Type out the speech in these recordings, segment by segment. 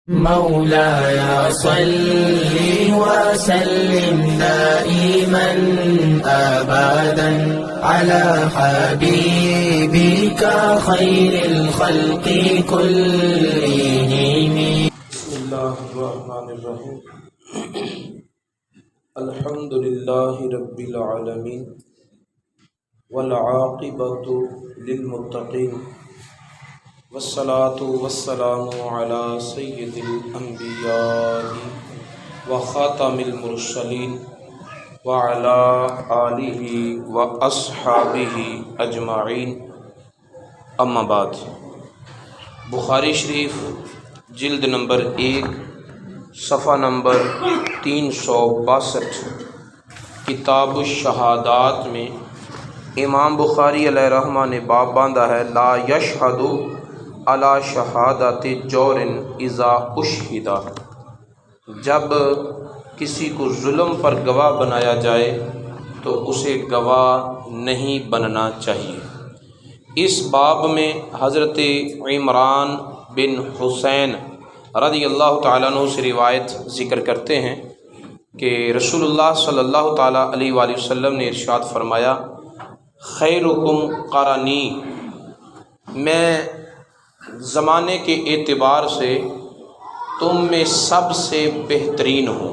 مولاي صل وسلم دائما أبدا على حبيبك خير الخلق كلهم. بسم الله الرحمن الرحيم. الحمد لله رب العالمين والعاقبة للمتقين والصلاة والسلام على سيد الأنبياء وخاتم المرسلين وعلى آله وأصحابه أجمعين. اما بعد. بخاری شریف جلد نمبر 1 صفحہ نمبر 362 کتاب الشہادات میں امام بخاری علیہ رحمہ نے باب باندھا ہے لا یشہد علی شہادت جور اذا اشہد. جب کسی کو ظلم پر گواہ بنایا جائے تو اسے گواہ نہیں بننا چاہیے. اس باب میں حضرت عمران بن حسین رضی اللہ تعالیٰ عنہ سے روایت ذکر کرتے ہیں کہ رسول اللہ صلی اللہ تعالیٰ علیہ وآلہ وسلم نے ارشاد فرمایا خیرکم قرنی، میں زمانے کے اعتبار سے تم میں سب سے بہترین ہوں.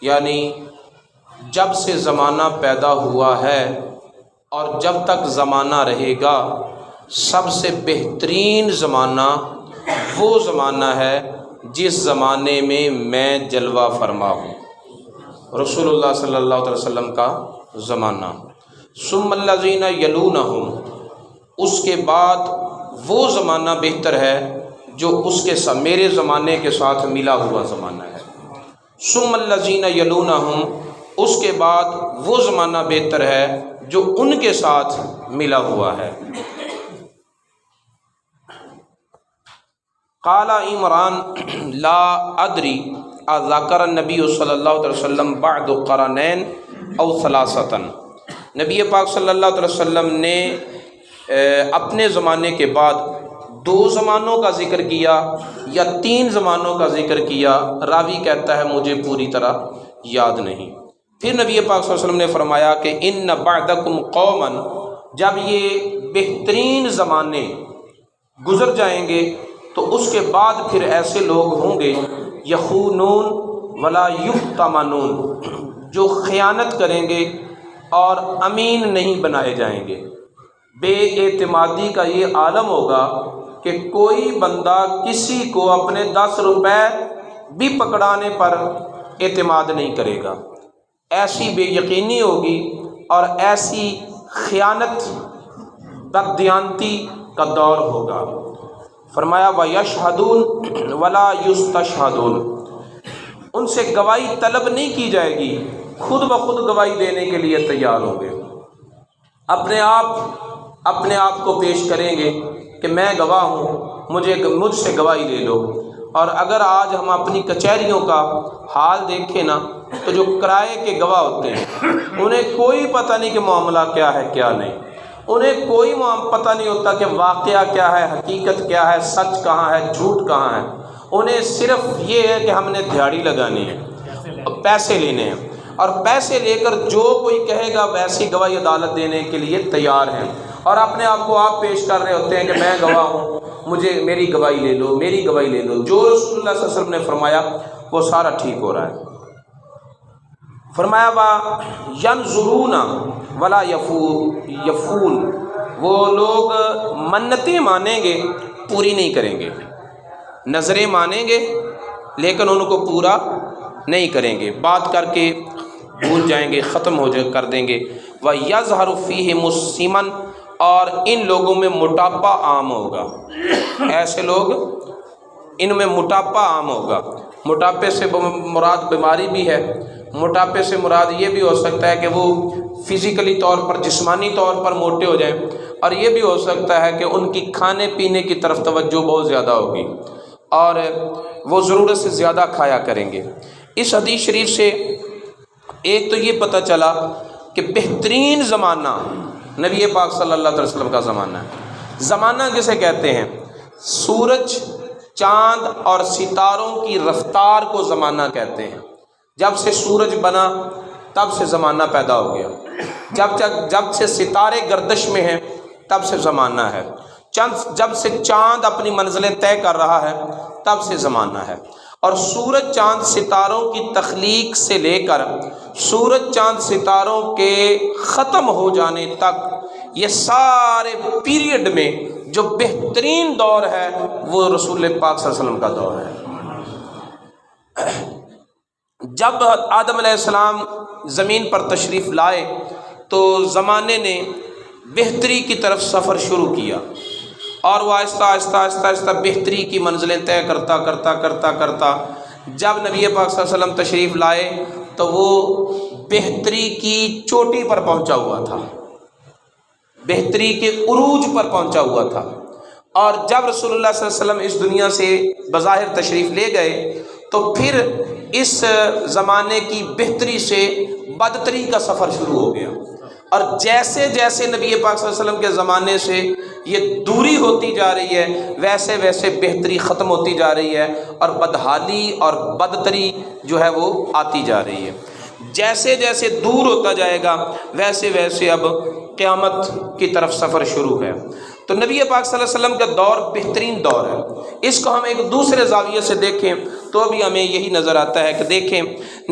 یعنی جب سے زمانہ پیدا ہوا ہے اور جب تک زمانہ رہے گا سب سے بہترین زمانہ وہ زمانہ ہے جس زمانے میں میں جلوہ فرما ہوں، رسول اللہ صلی اللہ علیہ وسلم کا زمانہ. ثم الذین یلونہم، اس کے بعد وہ زمانہ بہتر ہے جو اس کے ساتھ میرے زمانے کے ساتھ ملا ہوا زمانہ ہے. ثم الذین یلونہم، اس کے بعد وہ زمانہ بہتر ہے جو ان کے ساتھ ملا ہوا ہے. قال عمران لا ادری اذکر النبی صلی اللہ علیہ وسلم بعد قرنین او ثلاثۃ. نبی پاک صلی اللہ علیہ وسلم نے اپنے زمانے کے بعد 2 زمانوں کا ذکر کیا یا 3 زمانوں کا ذکر کیا. راوی کہتا ہے مجھے پوری طرح یاد نہیں. پھر نبی پاک صلی اللہ علیہ وسلم نے فرمایا کہ ان بعدکم قوما، جب یہ بہترین زمانے گزر جائیں گے تو اس کے بعد پھر ایسے لوگ ہوں گے یخونون ولا یؤتمنون، جو خیانت کریں گے اور امین نہیں بنائے جائیں گے. بے اعتمادی کا یہ عالم ہوگا کہ کوئی بندہ کسی کو اپنے 10 روپے بھی پکڑانے پر اعتماد نہیں کرے گا. ایسی بے یقینی ہوگی اور ایسی خیانت بددیانتی کا دور ہوگا. فرمایا وَيَشْهَدُونَ وَلَا يُسْتَشْهَدُونَ، ان سے گواہی طلب نہیں کی جائے گی، خود بخود گواہی دینے کے لیے تیار ہوں گے. اپنے آپ کو پیش کریں گے کہ میں گواہ ہوں، مجھ سے گواہی لے لو. اور اگر آج ہم اپنی کچہریوں کا حال دیکھیں نا تو جو کرائے کے گواہ ہوتے ہیں انہیں کوئی پتہ نہیں کہ معاملہ کیا ہے کیا نہیں، انہیں کوئی پتہ نہیں ہوتا کہ واقعہ کیا ہے، حقیقت کیا ہے، سچ کہاں ہے، جھوٹ کہاں ہے. انہیں صرف یہ ہے کہ ہم نے دھاڑی لگانی ہے، پیسے لینے ہیں، اور پیسے لے کر جو کوئی کہے گا ویسی گواہی عدالت دینے کے لیے تیار ہیں. اور اپنے آپ کو آپ پیش کر رہے ہوتے ہیں کہ میں گواہ ہوں، میری گواہی لے لو، میری گواہی لے لو. جو رسول اللہ صلی اللہ علیہ وسلم نے فرمایا وہ سارا ٹھیک ہو رہا ہے. فرمایا وا ینظرون ولا یفون، وہ لوگ منتیں مانیں گے پوری نہیں کریں گے، نظریں مانیں گے لیکن ان کو پورا نہیں کریں گے، بات کر کے بھول جائیں گے، ختم کر دیں گے. وَيَظْهَرُ فِيهِمُ السِّمَنُ، اور ان لوگوں میں موٹاپا عام ہوگا. ایسے لوگ ان میں موٹاپا عام ہوگا. موٹاپے سے مراد بیماری بھی ہے، موٹاپے سے مراد یہ بھی ہو سکتا ہے کہ وہ فزیکلی طور پر جسمانی طور پر موٹے ہو جائیں، اور یہ بھی ہو سکتا ہے کہ ان کی کھانے پینے کی طرف توجہ بہت زیادہ ہوگی اور وہ ضرورت سے زیادہ کھایا کریں گے. اس حدیث شریف سے ایک تو یہ پتہ چلا کہ بہترین زمانہ نبی پاک صلی اللہ علیہ وسلم کا زمانہ ہے. زمانہ کسے کہتے ہیں؟ سورج چاند اور ستاروں کی رفتار کو زمانہ کہتے ہیں۔ جب سے سورج بنا تب سے زمانہ پیدا ہو گیا، جب سے ستارے گردش میں ہیں تب سے زمانہ ہے، جب سے چاند اپنی منزلیں طے کر رہا ہے تب سے زمانہ ہے۔ اور سورج چاند ستاروں کی تخلیق سے لے کر سورج چاند ستاروں کے ختم ہو جانے تک یہ سارے پیریڈ میں جو بہترین دور ہے وہ رسول پاک صلی اللہ علیہ وسلم کا دور ہے۔ جب آدم علیہ السلام زمین پر تشریف لائے تو زمانے نے بہتری کی طرف سفر شروع کیا، اور وہ آہستہ آہستہ آہستہ آہستہ بہتری کی منزلیں طے کرتا کرتا کرتا کرتا جب نبی پاک صلی اللہ علیہ وسلم تشریف لائے تو وہ بہتری کی چوٹی پر پہنچا ہوا تھا، بہتری کے عروج پر پہنچا ہوا تھا۔ اور جب رسول اللہ صلی اللہ علیہ وسلم اس دنیا سے بظاہر تشریف لے گئے تو پھر اس زمانے کی بہتری سے بدتری کا سفر شروع ہو گیا، اور جیسے جیسے نبی پاک صلی اللہ علیہ وسلم کے زمانے سے یہ دوری ہوتی جا رہی ہے ویسے ویسے بہتری ختم ہوتی جا رہی ہے، اور بدحالی اور بدتری جو ہے وہ آتی جا رہی ہے۔ جیسے جیسے دور ہوتا جائے گا ویسے ویسے اب قیامت کی طرف سفر شروع ہے۔ تو نبی پاک صلی اللہ علیہ وسلم کا دور بہترین دور ہے۔ اس کو ہم ایک دوسرے زاویے سے دیکھیں تو بھی ہمیں یہی نظر آتا ہے کہ دیکھیں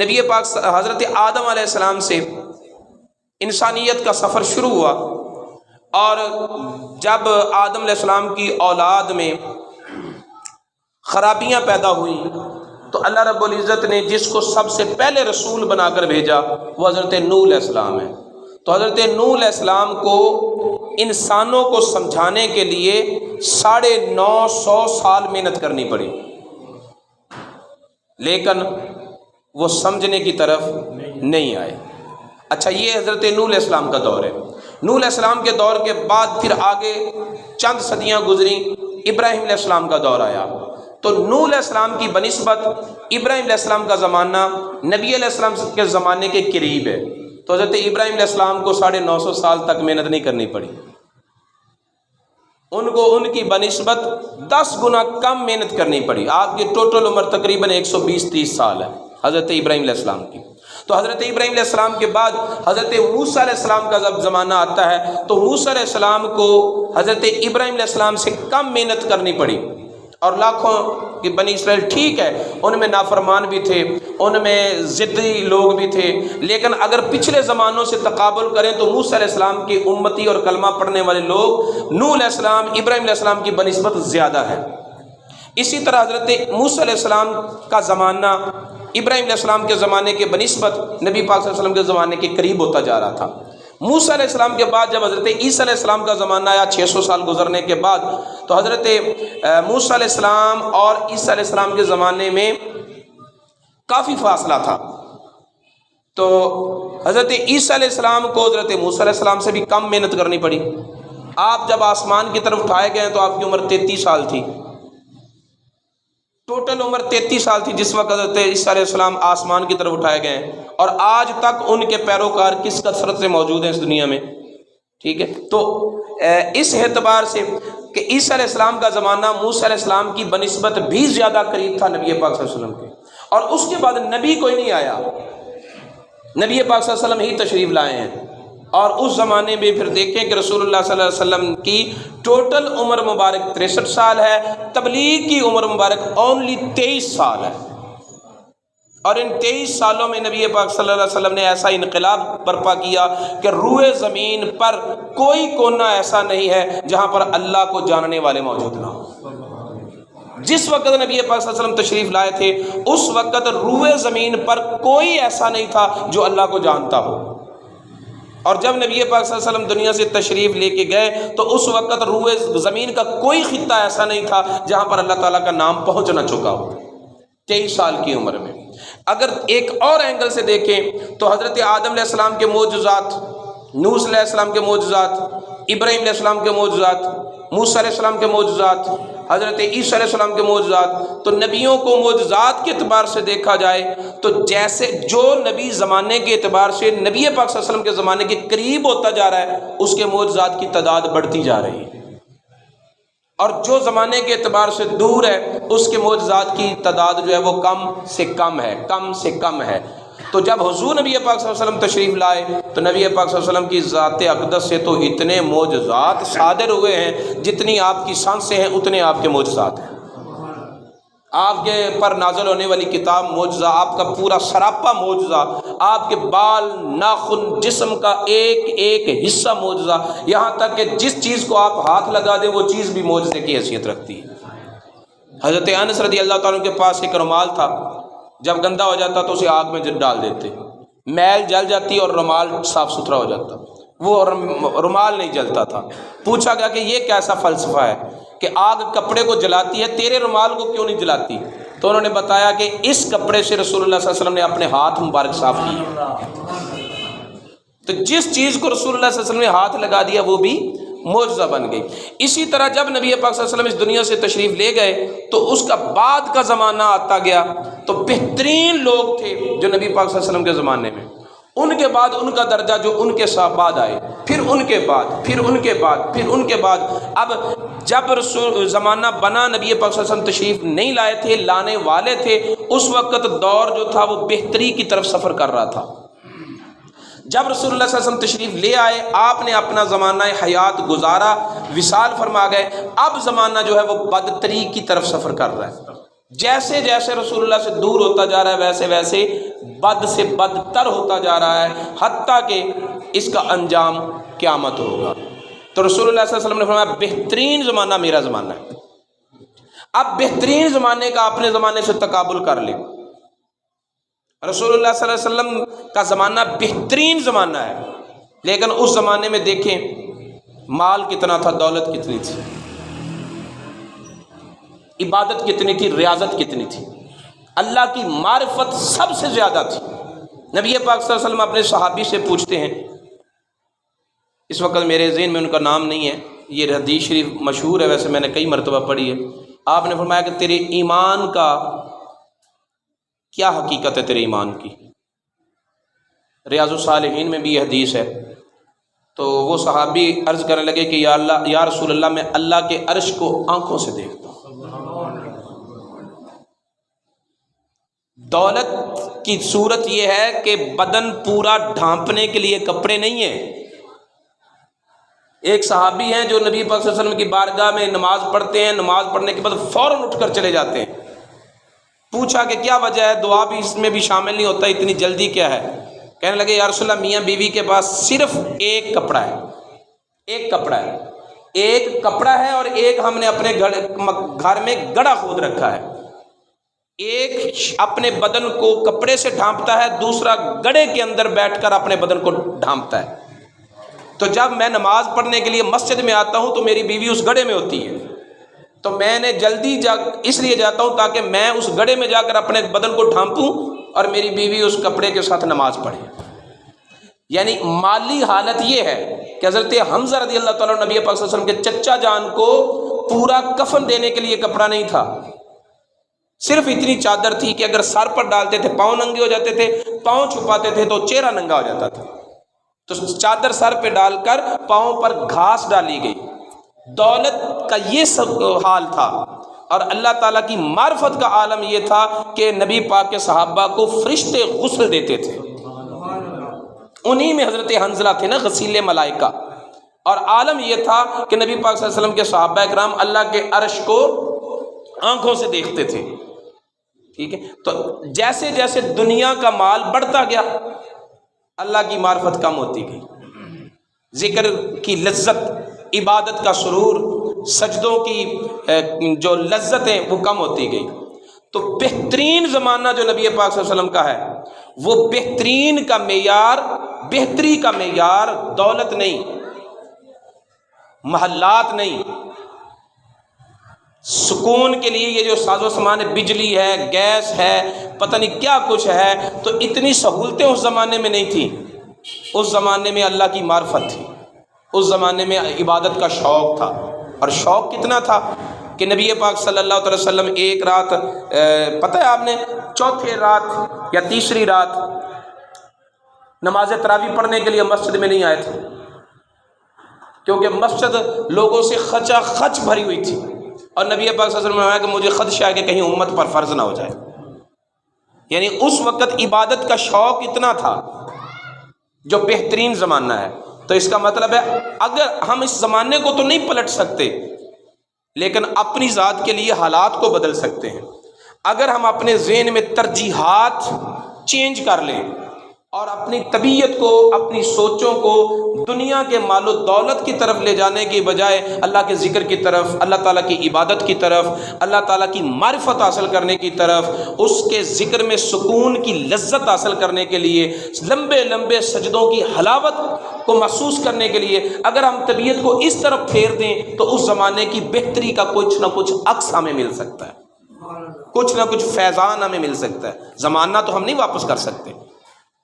نبی پاک حضرت آدم علیہ السلام سے انسانیت کا سفر شروع ہوا، اور جب آدم علیہ السلام کی اولاد میں خرابیاں پیدا ہوئیں تو اللہ رب العزت نے جس کو سب سے پہلے رسول بنا کر بھیجا وہ حضرت نوح علیہ السلام ہے۔ تو حضرت نوح علیہ السلام کو انسانوں کو سمجھانے کے لیے 950 سال محنت کرنی پڑی، لیکن وہ سمجھنے کی طرف نہیں آئے۔ اچھا، یہ حضرت نوح علیہ السلام کا دور ہے۔ نوح علیہ السلام کے دور کے بعد پھر آگے چند صدیاں گزری، ابراہیم علیہ السلام کا دور آیا۔ تو نوح علیہ السلام کی بنسبت ابراہیم علیہ السلام کا زمانہ نبی علیہ السلام کے زمانے کے قریب ہے۔ تو حضرت ابراہیم علیہ السلام کو 950 سال تک محنت نہیں کرنی پڑی، ان کو ان کی بنسبت 10 گنا کم محنت کرنی پڑی۔ آپ کی ٹوٹل عمر تقریباً 120-130 سال ہے حضرت ابراہیم علیہ السلام کی۔ تو حضرت ابراہیم علیہ السلام کے بعد حضرت موسیٰ علیہ السلام کا جب زمانہ آتا ہے تو موسیٰ علیہ السلام کو حضرت ابراہیم علیہ السلام سے کم محنت کرنی پڑی، اور لاکھوں کی بنی اسرائیل ٹھیک ہے ان میں نافرمان بھی تھے، ان میں ضدی لوگ بھی تھے، لیکن اگر پچھلے زمانوں سے تقابل کریں تو موسیٰ علیہ السلام کی امتی اور کلمہ پڑھنے والے لوگ نوح علیہ السلام ابراہیم علیہ السلام کی بنسبت زیادہ ہے۔ اسی طرح حضرت موسیٰ علیہ السلام کا زمانہ ابراہیم علیہ السلام کے زمانے کے بنسبت نبی پاک صلی اللہ علیہ وسلم کے زمانے کے قریب ہوتا جا رہا تھا۔ موسیٰ علیہ السلام کے بعد جب حضرت عیسیٰ علیہ السلام کا زمانہ آیا 600 سال گزرنے کے بعد، تو حضرت موسیٰ علیہ السلام اور عیسیٰ علیہ السلام کے زمانے میں کافی فاصلہ تھا۔ تو حضرت عیسیٰ علیہ السلام کو حضرت موسیٰ علیہ السلام سے بھی کم محنت کرنی پڑی۔ آپ جب آسمان کی طرف اٹھائے گئے تو آپ کی عمر 33 سال تھی، ٹوٹل عمر 33 سال تھی جس وقت حضرت عیسیٰ علیہ السلام آسمان کی طرف اٹھائے گئے ہیں، اور آج تک ان کے پیروکار کس کثرت سے موجود ہیں اس دنیا میں، ٹھیک ہے۔ تو اس اعتبار سے کہ عیسیٰ علیہ السلام کا زمانہ موسیٰ علیہ السلام کی بنسبت بھی زیادہ قریب تھا نبی پاک صلی اللہ علیہ وسلم کے، اور اس کے بعد نبی کوئی نہیں آیا، نبی پاک صلی اللہ علیہ وسلم ہی تشریف لائے ہیں۔ اور اس زمانے میں پھر دیکھیں کہ رسول اللہ صلی اللہ علیہ وسلم کی ٹوٹل عمر مبارک 63 سال ہے، تبلیغ کی عمر مبارک اونلی 23 سال ہے، اور ان 23 سالوں میں نبی پاک صلی اللہ علیہ وسلم نے ایسا انقلاب برپا کیا کہ روئے زمین پر کوئی کونا ایسا نہیں ہے جہاں پر اللہ کو جاننے والے موجود نہ ہوں۔ جس وقت نبی پاک صلی اللہ علیہ وسلم تشریف لائے تھے اس وقت روئے زمین پر کوئی ایسا نہیں تھا جو اللہ کو جانتا ہو، اور جب نبی پاک صلی اللہ علیہ وسلم دنیا سے تشریف لے کے گئے تو اس وقت روئے زمین کا کوئی خطہ ایسا نہیں تھا جہاں پر اللہ تعالیٰ کا نام پہنچ نہ چکا ہو 23 سال کی عمر میں۔ اگر ایک اور اینگل سے دیکھیں تو حضرت آدم علیہ السلام کے معجزات، نوح علیہ السلام کے معجزات، ابراہیم علیہ السلام کے معجزات، موسیٰ علیہ السلام کے معجزات، حضرت عیسیٰ علیہ السلام کے معجزات، تو نبیوں کو معجزات کے اعتبار سے دیکھا جائے تو جیسے جو نبی زمانے کے اعتبار سے نبی پاک صلی اللہ علیہ وسلم کے زمانے کے قریب ہوتا جا رہا ہے اس کے معجزات کی تعداد بڑھتی جا رہی ہے۔ اور جو زمانے کے اعتبار سے دور ہے اس کے معجزات کی تعداد جو ہے وہ کم سے کم ہے. تو جب حضور نبی پاک صلی اللہ علیہ وسلم تشریف لائے تو نبی پاک صلی اللہ علیہ وسلم کی ذات اقدس سے تو اتنے معجزات صادر ہوئے ہیں، جتنی آپ کی سانسیں ہیں اتنے آپ کے معجزات ہیں. آپ کے پر نازل ہونے والی کتاب معجزہ، آپ کا پورا سراپا معجزہ، آپ کے بال ناخن جسم کا ایک ایک حصہ معجزہ، یہاں تک کہ جس چیز کو آپ ہاتھ لگا دیں وہ چیز بھی معجزے کی حیثیت رکھتی ہے. حضرت انس رضی اللہ تعالیٰ کے پاس ایک رومال تھا، جب گندا ہو جاتا تو اسے آگ میں ڈال دیتے، میل جل جاتی اور رومال صاف ستھرا ہو جاتا. وہ رومال نہیں جلتا تھا. پوچھا گیا کہ یہ کیسا فلسفہ ہے کہ آگ کپڑے کو جلاتی ہے، تیرے رومال کو کیوں نہیں جلاتی؟ تو انہوں نے بتایا کہ اس کپڑے سے رسول اللہ صلی اللہ علیہ وسلم نے اپنے ہاتھ مبارک صاف کیے. تو جس چیز کو رسول اللہ صلی اللہ علیہ وسلم نے ہاتھ لگا دیا وہ بھی معجزہ بن گئی. اسی طرح جب نبی پاک صلی اللہ علیہ وسلم اس دنیا سے تشریف لے گئے تو اس کا بعد کا زمانہ آتا گیا تو بہترین لوگ تھے جو نبی پاک صلی اللہ علیہ وسلم کے زمانے میں، ان کے بعد ان کا درجہ جو ان کے بعد آئے، پھر ان کے بعد. اب جب رسول زمانہ بنا، نبی پاک صلی اللہ علیہ وسلم تشریف نہیں لائے تھے، لانے والے تھے، اس وقت دور جو تھا وہ بہتری کی طرف سفر کر رہا تھا. جب رسول اللہ صلی اللہ علیہ وسلم تشریف لے آئے، آپ نے اپنا زمانہ حیات گزارا، وصال فرما گئے. اب زمانہ جو ہے وہ بدتری کی طرف سفر کر رہا ہے. جیسے جیسے رسول اللہ سے دور ہوتا جا رہا ہے ویسے ویسے بد سے بدتر ہوتا جا رہا ہے، حتیٰ کہ اس کا انجام قیامت ہوگا. تو رسول اللہ صلی اللہ علیہ وسلم نے فرمایا بہترین زمانہ میرا زمانہ ہے. اب بہترین زمانے کا اپنے زمانے سے تقابل کر لے. رسول اللہ صلی اللہ علیہ وسلم کا زمانہ بہترین زمانہ ہے، لیکن اس زمانے میں دیکھیں مال کتنا تھا، دولت کتنی تھی، عبادت کتنی تھی، ریاضت کتنی تھی، اللہ کی معرفت سب سے زیادہ تھی. نبی پاک صلی اللہ علیہ وسلم اپنے صحابی سے پوچھتے ہیں، اس وقت میرے ذہن میں ان کا نام نہیں ہے، یہ حدیث شریف مشہور ہے، ویسے میں نے کئی مرتبہ پڑھی ہے. آپ نے فرمایا کہ تیرے ایمان کا کیا حقیقت ہے، تیرے ایمان کی. ریاض الصالحین میں بھی یہ حدیث ہے. تو وہ صحابی عرض کرنے لگے کہ یا اللہ، یا رسول اللہ، میں اللہ کے عرش کو آنکھوں سے دیکھتا ہوں. دولت کی صورت یہ ہے کہ بدن پورا ڈھانپنے کے لیے کپڑے نہیں ہیں. ایک صحابی ہیں جو نبی پاک صلی اللہ علیہ وسلم کی بارگاہ میں نماز پڑھتے ہیں، نماز پڑھنے کے بعد فوراً اٹھ کر چلے جاتے ہیں. پوچھا کہ کیا وجہ ہے، دعا بھی اس میں بھی شامل نہیں ہوتا، اتنی جلدی کیا ہے؟ کہنے لگے یا رسول اللہ، میاں بیوی کے پاس صرف ایک کپڑا ہے، ایک کپڑا ہے اور ایک ہم نے اپنے گھر میں گڑھا کھود رکھا ہے. ایک اپنے بدن کو کپڑے سے ڈھانپتا ہے، دوسرا گڑھے کے اندر بیٹھ کر اپنے بدن کو ڈھانپتا ہے. تو جب میں نماز پڑھنے کے لیے مسجد میں آتا ہوں تو میری بیوی اس گڑھے میں ہوتی ہے، تو میں نے جلدی اس لیے جاتا ہوں تاکہ میں اس گڑھے میں جا کر اپنے بدن کو ڈھانپوں اور میری بیوی اس کپڑے کے ساتھ نماز پڑھے. یعنی مالی حالت یہ ہے کہ حضرت حمزہ رضی اللہ تعالیٰ نبی پاک صلی اللہ علیہ وسلم کے چچا جان کو پورا کفن دینے کے لیے کپڑا نہیں تھا، صرف اتنی چادر تھی کہ اگر سر پر ڈالتے تھے پاؤں ننگے ہو جاتے تھے، پاؤں چھپاتے تھے تو چہرہ ننگا ہو جاتا تھا. تو چادر سر پہ ڈال کر پاؤں پر گھاس ڈالی گئی. دولت کا یہ سب حال تھا، اور اللہ تعالیٰ کی معرفت کا عالم یہ تھا کہ نبی پاک کے صحابہ کو فرشتے غسل دیتے تھے. انہی میں حضرت حنظلہ تھے نا، غسیل ملائکہ. اور عالم یہ تھا کہ نبی پاک صلی اللہ علیہ وسلم کے صحابہ اکرام اللہ کے عرش کو آنکھوں سے دیکھتے تھے. ٹھیک ہے. تو جیسے جیسے دنیا کا مال بڑھتا گیا اللہ کی معرفت کم ہوتی گئی، ذکر کی لذت، عبادت کا سرور، سجدوں کی جو لذتیں وہ کم ہوتی گئی. تو بہترین زمانہ جو نبی پاک صلی اللہ علیہ وسلم کا ہے، وہ بہترین کا معیار، بہتری کا معیار دولت نہیں، محلات نہیں. سکون کے لیے یہ جو ساز و سامان ہے، بجلی ہے، گیس ہے، پتہ نہیں کیا کچھ ہے، تو اتنی سہولتیں اس زمانے میں نہیں تھیں. اس زمانے میں اللہ کی معرفت تھی، اس زمانے میں عبادت کا شوق تھا. اور شوق کتنا تھا کہ نبی پاک صلی اللہ علیہ وسلم ایک رات، پتہ ہے آپ نے، چوتھے رات یا تیسری رات نماز تراویح پڑھنے کے لیے مسجد میں نہیں آئے تھے. کیونکہ مسجد لوگوں سے خچا خچ بھری ہوئی تھی، اور نبی پاک صلی اللہ علیہ وسلم نے فرمایا کہ مجھے خدشہ ہے کہ کہیں امت پر فرض نہ ہو جائے۔ یعنی اس وقت عبادت کا شوق اتنا تھا، جو بہترین زمانہ ہے۔ تو اس کا مطلب ہے اگر ہم اس زمانے کو تو نہیں پلٹ سکتے، لیکن اپنی ذات کے لیے حالات کو بدل سکتے ہیں۔ اگر ہم اپنے ذہن میں ترجیحات چینج کر لیں اور اپنی طبیعت کو، اپنی سوچوں کو دنیا کے مال و دولت کی طرف لے جانے کی بجائے اللہ کے ذکر کی طرف، اللہ تعالیٰ کی عبادت کی طرف، اللہ تعالیٰ کی معرفت حاصل کرنے کی طرف، اس کے ذکر میں سکون کی لذت حاصل کرنے کے لیے، لمبے لمبے سجدوں کی حلاوت کو محسوس کرنے کے لیے اگر ہم طبیعت کو اس طرف پھیر دیں تو اس زمانے کی بہتری کا کچھ نہ کچھ عکس ہمیں مل سکتا ہے، کچھ نہ کچھ فیضان ہمیں مل سکتا ہے۔ زمانہ تو ہم نہیں واپس کر سکتے۔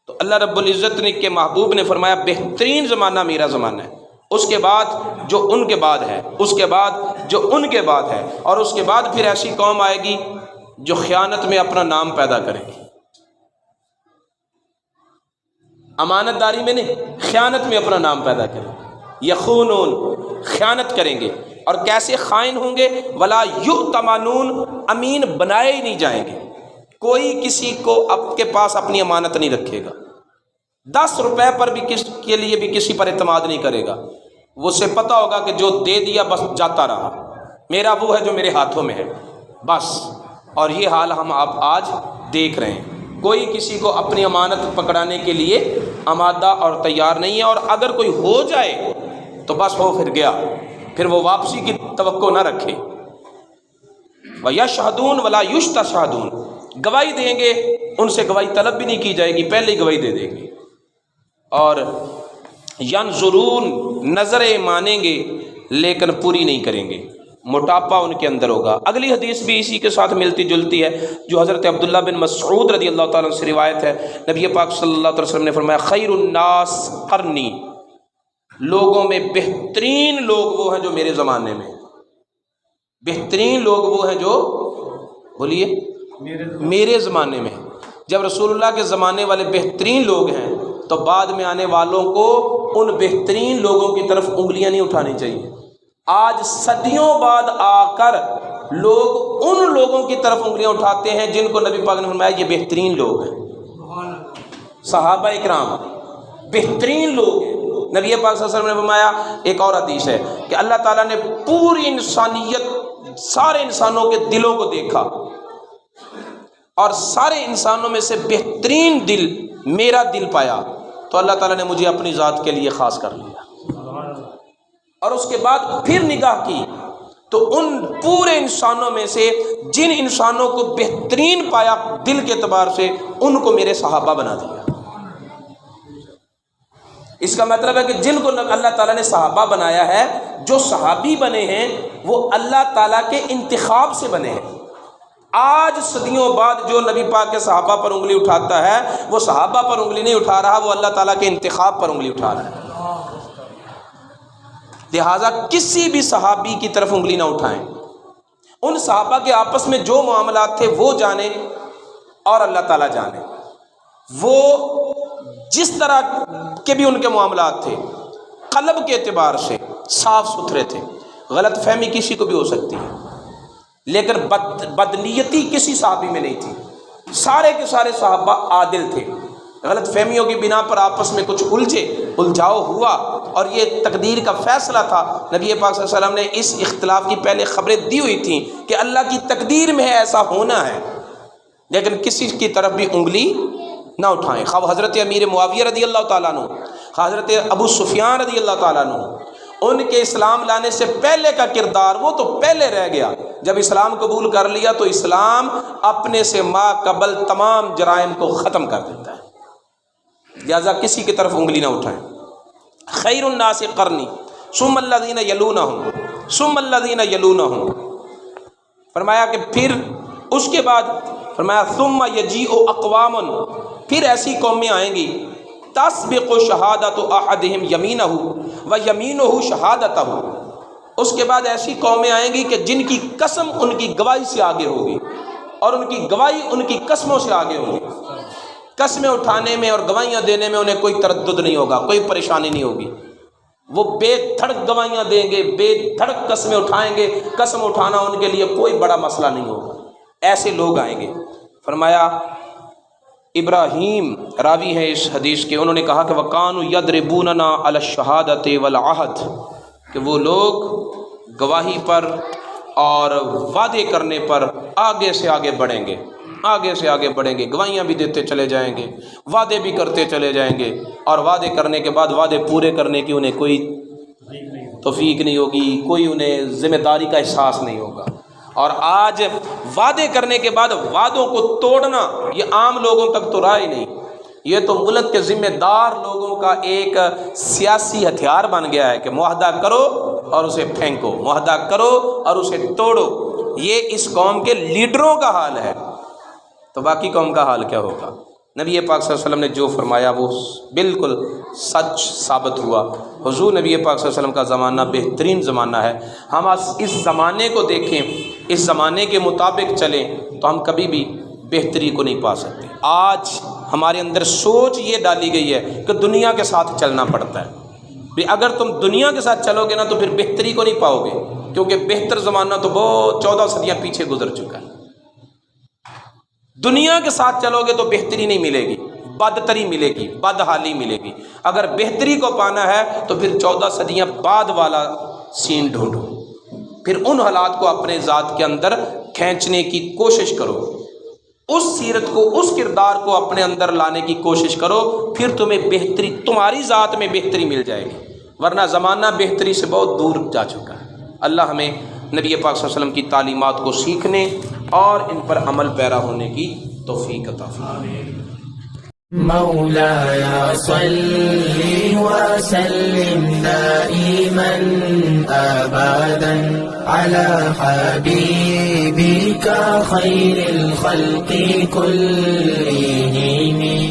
تو اللہ رب العزت نے کے محبوب نے فرمایا بہترین زمانہ میرا زمانہ ہے، اس کے بعد جو ان کے بعد ہے، اس کے بعد جو ان کے بعد ہے، اور اس کے بعد پھر ایسی قوم آئے گی جو خیانت میں اپنا نام پیدا کرے گی۔ امانت داری میں نہیں، خیانت میں اپنا نام پیدا کریں گے، یخونون، خیانت کریں گے۔ اور کیسے خائن ہوں گے؟ ولا یؤتمنون، امین بنائے ہی نہیں جائیں گے۔ کوئی کسی کو اب کے پاس اپنی امانت نہیں رکھے گا، 10 روپے پر بھی کے لیے بھی کسی پر اعتماد نہیں کرے گا۔ وہ اسے پتہ ہوگا کہ جو دے دیا بس جاتا رہا، میرا وہ ہے جو میرے ہاتھوں میں ہے بس۔ اور یہ حال ہم اب آج دیکھ رہے ہیں، کوئی کسی کو اپنی امانت پکڑانے کے لیے آمادہ اور تیار نہیں ہے، اور اگر کوئی ہو جائے تو بس ہو پھر گیا، پھر وہ واپسی کی توقع نہ رکھے۔ وَيَشْهَدُونَ وَلَا يُسْتَشْهَدُونَ، گواہی دیں گے، ان سے گواہی طلب بھی نہیں کی جائے گی، پہلے ہی گواہی دے دیں گے۔ اور ینظرون، نظریں مانیں گے لیکن پوری نہیں کریں گے، موٹاپا ان کے اندر ہوگا۔ اگلی حدیث بھی اسی کے ساتھ ملتی جلتی ہے، جو حضرت عبداللہ بن مسعود رضی اللہ تعالیٰ عنہ سے روایت ہے۔ نبی پاک صلی اللہ علیہ وسلم نے فرمایا خیر الناس قرنی، لوگوں میں بہترین لوگ وہ ہیں جو میرے زمانے میں، بہترین لوگ وہ ہیں جو، بولیے، میرے زمانے میں۔ جب رسول اللہ کے زمانے والے بہترین لوگ ہیں تو بعد میں آنے والوں کو ان بہترین لوگوں کی طرف انگلیاں نہیں اٹھانی چاہیے۔ آج صدیوں بعد آ کر لوگ ان لوگوں کی طرف انگلیاں اٹھاتے ہیں جن کو نبی پاک نے فرمایا یہ بہترین لوگ ہیں۔ صحابہ اکرام بہترین لوگ ہیں۔ نبی پاک صلی اللہ علیہ وسلم نے فرمایا، ایک اور حدیث ہے کہ اللہ تعالیٰ نے پوری انسانیت، سارے انسانوں کے دلوں کو دیکھا، اور سارے انسانوں میں سے بہترین دل میرا دل پایا، تو اللہ تعالیٰ نے مجھے اپنی ذات کے لیے خاص کر لیا۔ اور اس کے بعد پھر نگاہ کی تو ان پورے انسانوں میں سے جن انسانوں کو بہترین پایا دل کے اعتبار سے، ان کو میرے صحابہ بنا دیا۔ اس کا مطلب ہے کہ جن کو اللہ تعالیٰ نے صحابہ بنایا ہے، جو صحابی بنے ہیں وہ اللہ تعالیٰ کے انتخاب سے بنے ہیں۔ آج صدیوں بعد جو نبی پاک کے صحابہ پر انگلی اٹھاتا ہے، وہ صحابہ پر انگلی نہیں اٹھا رہا، وہ اللہ تعالیٰ کے انتخاب پر انگلی اٹھا رہا ہے۔ لہٰذا کسی بھی صحابی کی طرف انگلی نہ اٹھائیں۔ ان صحابہ کے آپس میں جو معاملات تھے وہ جانے اور اللہ تعالیٰ جانے، وہ جس طرح کے بھی ان کے معاملات تھے قلب کے اعتبار سے صاف ستھرے تھے۔ غلط فہمی کسی کو بھی ہو سکتی ہے، لیکن بدنیتی کسی صحابی میں نہیں تھی۔ سارے کے سارے صحابہ عادل تھے۔ غلط فہمیوں کی بنا پر آپس میں کچھ الجھاؤ ہوا، اور یہ تقدیر کا فیصلہ تھا۔ نبی پاک صلی اللہ علیہ وسلم نے اس اختلاف کی پہلے خبریں دی ہوئی تھیں کہ اللہ کی تقدیر میں ہے ایسا ہونا ہے، لیکن کسی کی طرف بھی انگلی نہ اٹھائیں۔ خواہ حضرت امیر معاویہ رضی اللہ تعالیٰ عنہ، حضرت ابو سفیان رضی اللہ تعالیٰ عنہ، ان کے اسلام لانے سے پہلے کا کردار وہ تو پہلے رہ گیا، جب اسلام قبول کر لیا تو اسلام اپنے سے ما قبل تمام جرائم کو ختم کر دیتا ہے۔ لہذا کسی کی طرف انگلی نہ اٹھائیں۔ خیر الناس قرنی ثم الذین یلونہم ثم الذین یلونہم، فرمایا کہ پھر اس کے بعد فرمایا ثم یجیء اقوام، پھر ایسی قومیں آئیں گی تسبق شہادت احدہم یمینہ و یمینہ شہادتہ، اس کے بعد ایسی قومیں آئیں گی کہ جن کی قسم ان کی گواہی سے آگے ہوگی، اور ان کی گواہی ان کی قسموں سے آگے ہوگی۔ قسمیں اٹھانے میں اور گواہیاں دینے میں انہیں کوئی تردد نہیں ہوگا، کوئی پریشانی نہیں ہوگی۔ وہ بے دھڑک گواہیاں دیں گے، بے دھڑک قسمیں اٹھائیں گے، قسم اٹھانا ان کے لیے کوئی بڑا مسئلہ نہیں ہوگا، ایسے لوگ آئیں گے۔ فرمایا ابراہیم راوی ہے اس حدیث کے، انہوں نے کہا کہ وَقَانُوا يَضْرِبُونَنَا عَلَى الشَّهَادَةِ وَالْعَهْدِ، کہ وہ لوگ گواہی پر اور وعدے کرنے پر آگے سے آگے بڑھیں گے، آگے سے آگے بڑھیں گے، گواہیاں بھی دیتے چلے جائیں گے، وعدے بھی کرتے چلے جائیں گے، اور وعدے کرنے کے بعد وعدے پورے کرنے کی انہیں کوئی توفیق نہیں ہوگی، کوئی انہیں ذمہ داری کا احساس نہیں ہوگا۔ اور آج وعدے کرنے کے بعد وعدوں کو توڑنا یہ عام لوگوں تک تو رہا ہی نہیں، یہ تو ملک کے ذمہ دار لوگوں کا ایک سیاسی ہتھیار بن گیا ہے کہ معاہدہ کرو اور اسے پھینکو، معاہدہ کرو اور اسے توڑو۔ یہ اس قوم کے لیڈروں کا حال ہے، تو باقی قوم کا حال کیا ہوگا؟ نبی پاک صلی اللہ علیہ وسلم نے جو فرمایا وہ بالکل سچ ثابت ہوا۔ حضور نبی پاک صلی اللہ علیہ وسلم کا زمانہ بہترین زمانہ ہے، ہم اس زمانے کو دیکھیں، اس زمانے کے مطابق چلیں تو ہم کبھی بھی بہتری کو نہیں پا سکتے۔ آج ہمارے اندر سوچ یہ ڈالی گئی ہے کہ دنیا کے ساتھ چلنا پڑتا ہے، اگر تم دنیا کے ساتھ چلو گے نا تو پھر بہتری کو نہیں پاؤ گے، کیونکہ بہتر زمانہ تو بہت 14 صدیاں پیچھے گزر چکا ہے۔ دنیا کے ساتھ چلو گے تو بہتری نہیں ملے گی، بدتری ملے گی، بدحالی ملے گی۔ اگر بہتری کو پانا ہے تو پھر 14 صدیاں بعد والا سین ڈھونڈو، پھر ان حالات کو اپنے ذات کے اندر کھینچنے کی کوشش کرو، اس سیرت کو، اس کردار کو اپنے اندر لانے کی کوشش کرو، پھر تمہیں بہتری، تمہاری ذات میں بہتری مل جائے گی، ورنہ زمانہ بہتری سے بہت دور جا چکا ہے۔ اللہ ہمیں نبی پاک صلی اللہ علیہ وسلم کی تعلیمات کو سیکھنے اور ان پر عمل پیرا ہونے کی توفیق عطا فرمائے۔ مولاي صل وسلم دائما أبدا على حبيبك خير الخلق كلهم